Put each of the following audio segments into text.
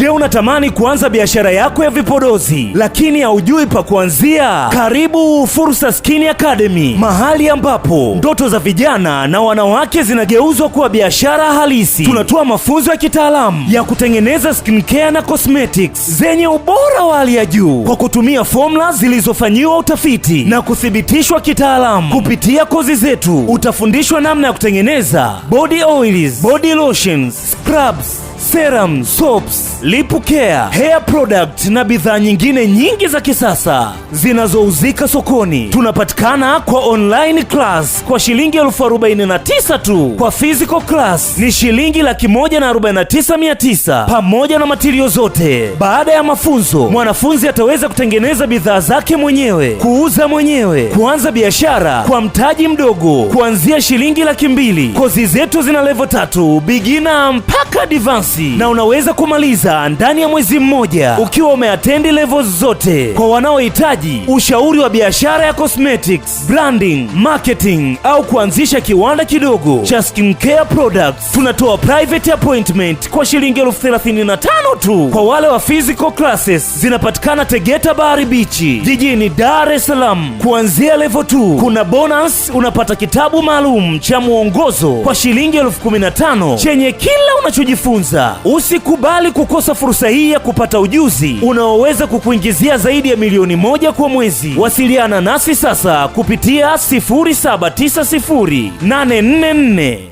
Je, unatamani kuanza biashara yako ya vipodozi lakini haujui pa kuanzia? Karibu Fursa Skin Academy, mahali ambapo ndoto za vijana na wanawake zinageuzwa kuwa biashara halisi. Tunatoa mafunzo ya kitaalamu ya kutengeneza skincare na cosmetics zenye ubora wa hali ya juu kwa kutumia formula zilizofanyiwa utafiti na kuthibitishwa kitaalamu. Kupitia kozi zetu utafundishwa namna ya kutengeneza body oils, body lotions, scrubs, serum, soaps, lip care, hair product na bidhaa nyingine nyingi za kisasa zinazouzika sokoni. Tunapatikana kwa online class kwa shilingi 49,000 tu. Kwa physical class ni shilingi 149,900 pamoja na material zote. Baada ya mafunzo, mwanafunzi ataweza kutengeneza bidhaa zake mwenyewe, kuuza mwenyewe, kuanza biashara kwa mtaji mdogo kuanzia shilingi 200,000. Kozi zetu zina level 3, beginner mpaka advanced, na unaweza kumaliza ndani ya mwezi mmoja ukiwa umeatendi levels zote. Kwa wanaohitaji ushauri wa biashara ya cosmetics, branding, marketing au kuanzisha kiwanda kidogo cha skincare products, tunatoa private appointment kwa shilingi 35,000 tu. Kwa wale wa physical classes zinapatikana Tegeta Bahari Beach jijini Dar es Salaam kuanzia level 2. Kuna bonus, unapata kitabu maalum cha mwongozo kwa shilingi 15,000 chenye kila unachojifunza. Usikubali kukosa fursa hii ya kupata ujuzi unaoweza kukuingizia zaidi ya milioni 1 kwa mwezi. Wasiliana nasi sasa kupitia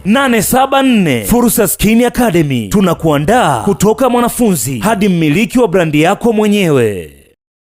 0790844874. Fursa Skin Academy, tunakuandaa kutoka mwanafunzi hadi mmiliki wa brandi yako mwenyewe.